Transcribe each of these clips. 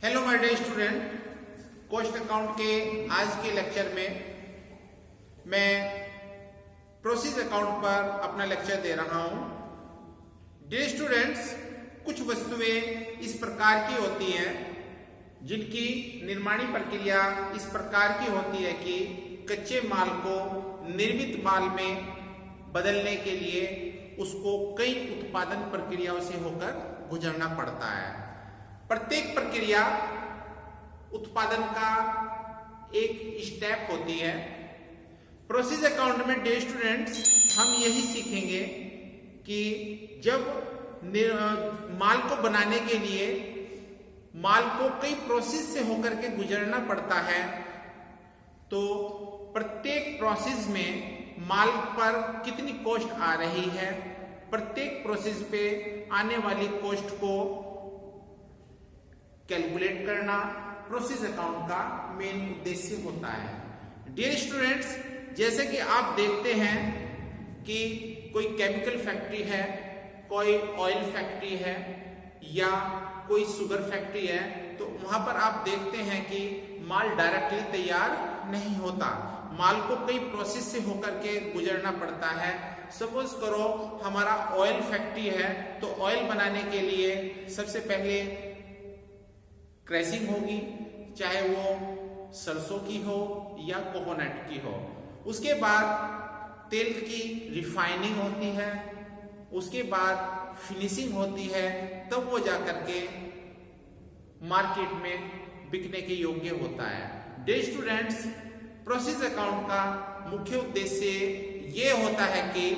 Hello my dear student, cost account के आज के लेक्चर में मैं प्रोसेस अकाउंट पर अपना लेक्चर दे रहा हूं। डियर स्टूडेंट्स, कुछ वस्तुएं इस प्रकार की होती हैं जिनकी निर्माणी प्रक्रिया इस प्रकार की होती है कि कच्चे माल को निर्मित माल में बदलने के लिए उसको कई उत्पादन प्रक्रियाओं से होकर गुजरना पड़ता है। प्रत्येक प्रक्रिया उत्पादन का एक स्टेप होती है। प्रोसेस अकाउंट में डियर स्टूडेंट्स हम यही सीखेंगे कि जब माल को बनाने के लिए माल को कई प्रोसेस से होकर के गुजरना पड़ता है, तो प्रत्येक प्रोसेस में माल पर कितनी कॉस्ट आ रही है, प्रत्येक प्रोसेस पे आने वाली कॉस्ट को कैलकुलेट करना प्रोसेस अकाउंट का मेन उद्देश्य होता है। डियर स्टूडेंट्स, जैसे कि आप देखते हैं कि कोई केमिकल फैक्ट्री है, कोई ऑयल फैक्ट्री है या कोई शुगर फैक्ट्री है, तो वहां पर आप देखते हैं कि माल डायरेक्टली तैयार नहीं होता, माल को कई प्रोसेस से होकर के गुजरना पड़ता है। सपोज करो हमारा ऑयल फैक्ट्री है, तो ऑयल बनाने के लिए सबसे पहले क्रैशिंग होगी, चाहे वो सरसों की हो या कोकोनट की हो। उसके बाद तेल की रिफाइनिंग होती है, उसके बाद फिनिशिंग होती है, तब वो जाकर के मार्केट में बिकने के योग्य होता है। डियर स्टूडेंट्स, प्रोसेस अकाउंट का मुख्य उद्देश्य ये होता है कि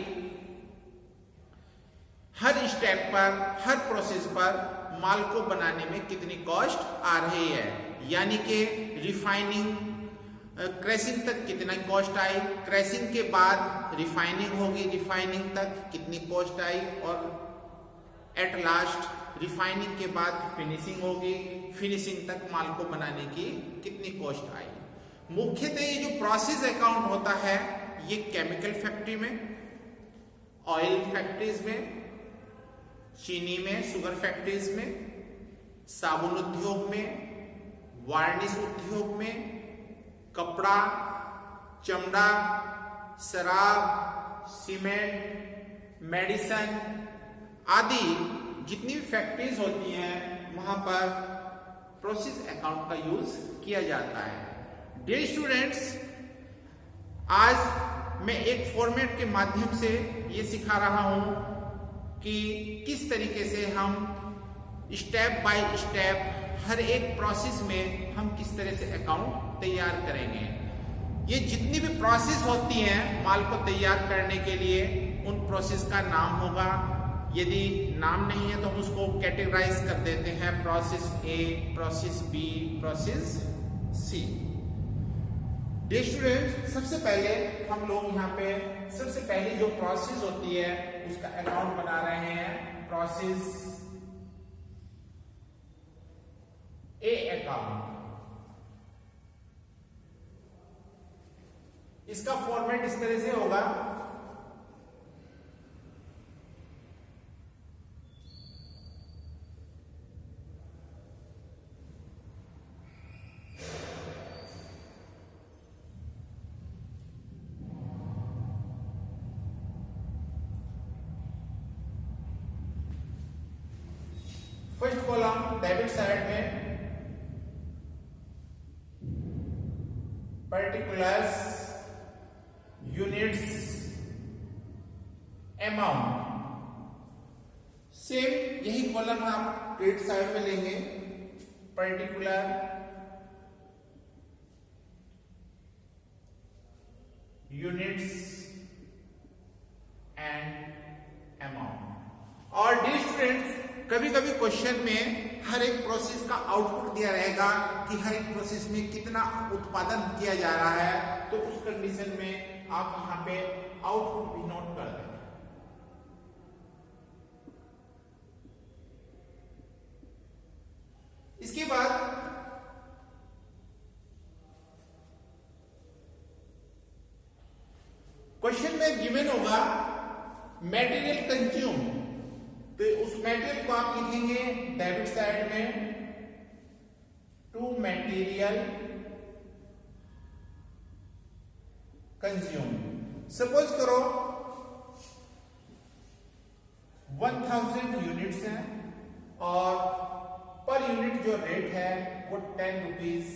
हर स्टेप पर, हर प्रोसेस पर माल को बनाने में कितनी कॉस्ट आ रही है, यानी कि रिफाइनिंग क्रैशिंग तक कितना कॉस्ट आई, क्रैशिंग के बाद रिफाइनिंग होगी, रिफाइनिंग तक कितनी कॉस्ट आई, और एट लास्ट रिफाइनिंग के बाद फिनिशिंग होगी, फिनिशिंग तक माल को बनाने की कितनी कॉस्ट आई। मुख्यतः ये जो प्रोसेस अकाउंट होता है ये केमिकल फैक्ट्री में, ऑयल फैक्ट्रीज में, चीनी में, शुगर फैक्ट्रीज में, साबुन उद्योग में, वार्निश उद्योग में, कपड़ा, चमड़ा, शराब, सीमेंट, मेडिसिन आदि जितनी भी फैक्ट्रीज होती हैं वहां पर प्रोसेस अकाउंट का यूज किया जाता है। डियर स्टूडेंट्स, आज मैं एक फॉर्मेट के माध्यम से ये सिखा रहा हूं कि किस तरीके से हम स्टेप बाय स्टेप हर एक प्रोसेस में हम किस तरह से अकाउंट तैयार करेंगे। ये जितनी भी प्रोसेस होती हैं माल को तैयार करने के लिए, उन प्रोसेस का नाम होगा। यदि नाम नहीं है तो हम उसको कैटेगराइज कर देते हैं, process A, process B, process C. Dear student, सबसे पहले हम लोग यहाँ पे सबसे पहली जो प्रोसेस होती है उसका अकाउंट बना रहे हैं, प्रोसेस ए अकाउंट। इसका फॉर्मेट इस तरह से होगा, फर्स्ट कॉलम डेबिट साइड में पर्टिकुलर्स, यूनिट्स, अमाउंट। सेम यही कॉलम आप क्रेडिट साइड में लेंगे, पर्टिकुलर, यूनिट्स एंड अमाउंट। और डियर स्टूडेंट्स, कभी कभी क्वेश्चन में हर एक प्रोसेस का आउटपुट दिया रहेगा कि हर एक प्रोसेस में कितना उत्पादन किया जा रहा है, तो उस कंडीशन में आप यहां पे आउटपुट भी नोट कर दें। इसके बाद क्वेश्चन में गिवन होगा मटेरियल कंज्यूम, तो उस मटेरियल को आप लिखेंगे डेबिट साइड में मटेरियल कंज्यूम। सपोज करो 1000 यूनिट्स हैं और पर यूनिट जो रेट है वो 10 रुपीज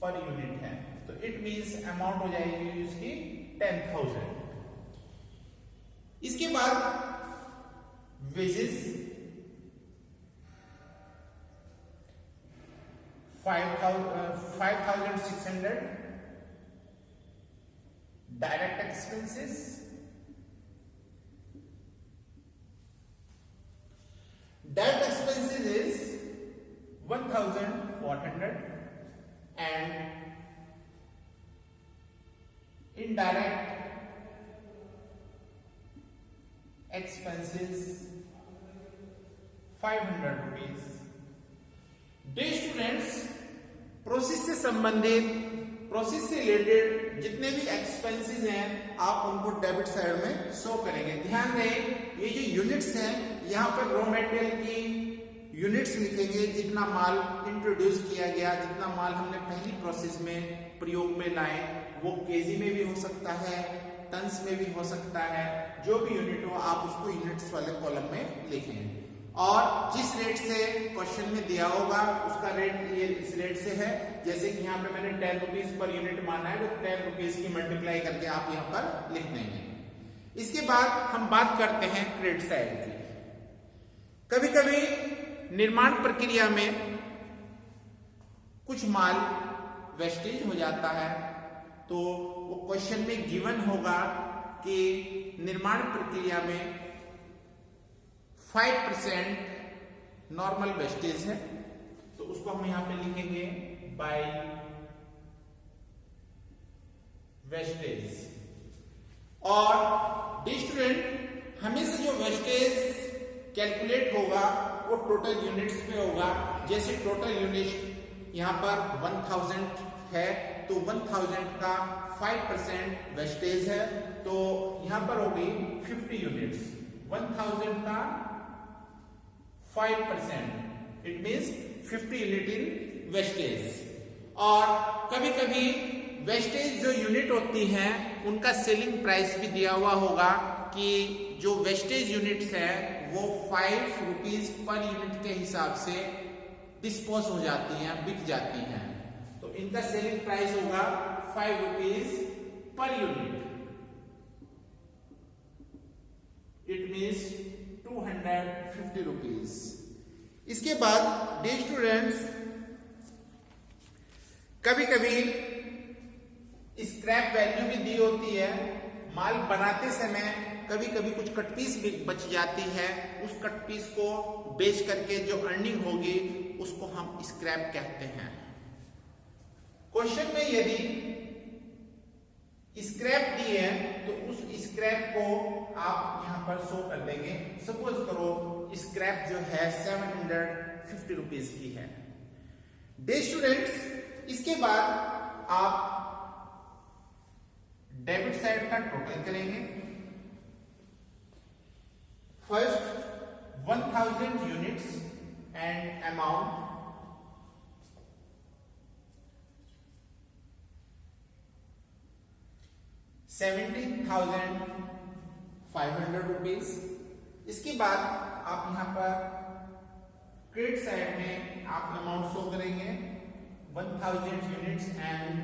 पर यूनिट है, तो इट मींस अमाउंट हो जाएगी उसकी 10,000। इसके बाद wages 5,600, direct expenses is 1,400 and indirect expenses 500 rupees। Day students, process से संबंधित, प्रोसेस से रिलेटेड जितने भी एक्सपेंसेस हैं आप उनको डेबिट साइड में शो करेंगे। ध्यान दें, ये जो यूनिट्स हैं यहाँ पर रॉ मटेरियल की यूनिट्स लिखेंगे, जितना माल इंट्रोड्यूस किया गया, जितना माल हमने पहली प्रोसेस में प्रयोग में लाए, वो केजी में भी हो सकता है, टन्स में भी हो सकता है, जो भी यूनिट हो आप उसको यूनिट्स वाले कॉलम में लिखें। और जिस रेट से क्वेश्चन में दिया होगा उसका रेट ये इस रेट से है, जैसे कि यहाँ पे मैंने 10 रुपीज पर यूनिट माना है, तो 10 रुपीज की मल्टीप्लाई करके आप यहाँ पर लिख देंगे। इसके बाद हम बात करते हैं क्रेडिट साइड की। कभी कभी निर्माण प्रक्रिया में कुछ माल वेस्टेज हो जाता है, तो वो क्वेश्चन में गिवन होगा कि निर्माण प्रक्रिया में 5% नॉर्मल वेस्टेज है, तो उसको हम यहां पे लिखेंगे बाय वेस्टेज। और डी स्टूडेंट, हमें से जो वेस्टेज कैलकुलेट होगा वो टोटल यूनिट्स पे होगा। जैसे टोटल यूनिट यहां पर 1000 है, तो 1000 का 5% वेस्टेज है, तो यहां पर होगी 50 यूनिट्स। 1000 का 5%, it means 50 unit in wastage. और कभी कभी वेस्टेज जो यूनिट होती हैं उनका सेलिंग प्राइस भी दिया हुआ होगा कि जो वेस्टेज यूनिट्स है वो 5 रुपीज पर यूनिट के हिसाब से डिस्पोज हो जाती हैं, बिक जाती हैं, तो इनका सेलिंग प्राइस होगा 5 rupees per unit, it means 250 rupees. इसके बाद डे स्टूडेंट्स, कभी कभी स्क्रैप वैल्यू भी दी होती है। माल बनाते समय कभी कभी कुछ कट पीस भी बच जाती है, उस कट पीस को बेच करके जो अर्निंग होगी उसको हम स्क्रैप कहते हैं। क्वेश्चन में यदि स्क्रैप दी है तो उस स्क्रैप को आप यहां पर शो कर देंगे। सपोज करो स्क्रैप जो है 750 रुपीज की है। डे स्टूडेंट्स, इसके बाद आप डेबिट साइड का टोटल करेंगे। First 1000 units and amount 17,500 rupees. इसके बाद आप यहां पर क्रेडिट साइड में आप अमाउंट शो करेंगे 1000 यूनिट्स एंड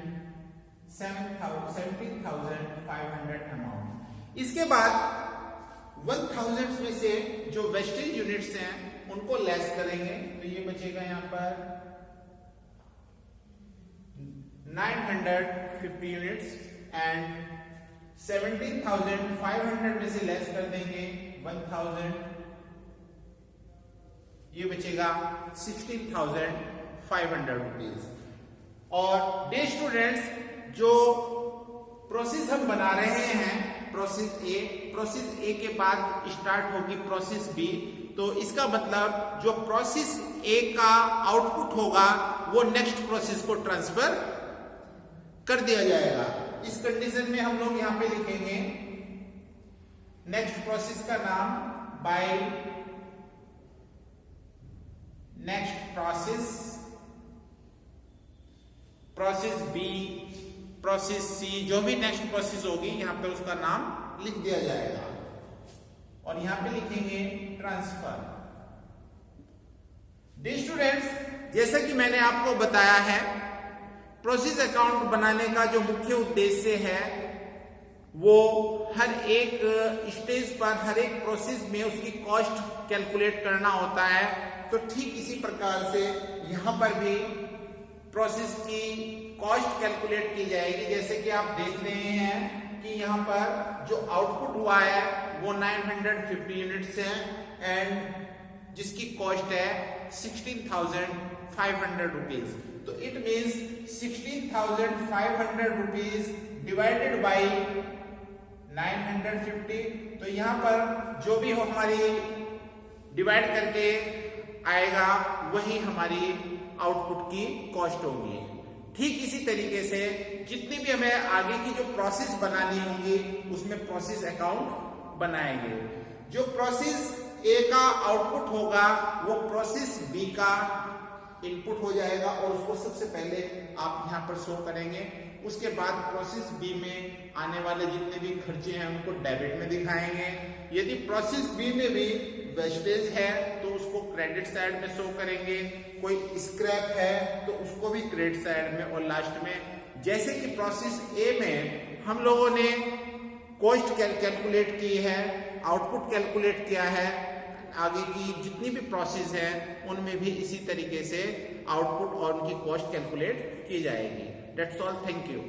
17,500 अमाउंट। इसके बाद 1000 में से जो वेस्टेज यूनिट्स हैं उनको लेस करेंगे, तो ये बचेगा यहां पर 950 यूनिट्स एंड 17,500 में से लेस कर देंगे 1000, ये बचेगा 16,500 रुपीज। और डे स्टूडेंट्स, जो प्रोसेस हम बना रहे हैं प्रोसेस ए के बाद स्टार्ट होगी प्रोसेस बी, तो इसका मतलब जो प्रोसेस ए का आउटपुट होगा वो नेक्स्ट प्रोसेस को ट्रांसफर कर दिया जाएगा। इस कंडीशन में हम लोग यहां पे लिखेंगे नेक्स्ट प्रोसेस का नाम by next process process B, process C, जो भी नेक्स्ट प्रोसेस होगी यहां पर उसका नाम लिख दिया जाएगा और यहां पे लिखेंगे ट्रांसफर। डियर स्टूडेंट्स, जैसा कि मैंने आपको बताया है, प्रोसेस अकाउंट बनाने का जो मुख्य उद्देश्य है वो हर एक स्टेज पर, हर एक प्रोसेस में उसकी कॉस्ट कैलकुलेट करना होता है। तो ठीक इसी प्रकार से यहां पर भी प्रोसेस की कॉस्ट कैलकुलेट की जाएगी। जैसे कि आप देख रहे हैं कि यहां पर जो आउटपुट हुआ है वो 950 यूनिट्स है एंड जिसकी कॉस्ट है 16,500 रुपीज। तो it means 16,500 rupees divided by 950। तो यहां पर जो भी हमारी डिवाइड करके आएगा वही हमारी आउटपुट की कॉस्ट होगी। ठीक इसी तरीके से जितनी भी हमें आगे की जो प्रोसेस बनानी होगी उसमें प्रोसेस अकाउंट बनाएंगे। जो प्रोसेस ए का आउटपुट होगा वो प्रोसेस बी का इनपुट हो जाएगा और उसको सबसे पहले आप यहां पर शो करेंगे। उसके बाद प्रोसेस बी में आने वाले जितने भी खर्चे हैं उनको डेबिट में दिखाएंगे। यदि प्रोसेस बी में भी वेस्टेज है तो उसको क्रेडिट साइड में शो करेंगे, कोई स्क्रैप है तो उसको भी क्रेडिट साइड में, और लास्ट में जैसे कि प्रोसेस ए में हम लोगों ने कॉस्ट कैलकुलेट की है, आउटपुट कैलकुलेट किया है, आगे की जितनी भी प्रोसेस है उनमें भी इसी तरीके से आउटपुट और उनकी कॉस्ट कैलकुलेट की जाएगी। That's all, thank you.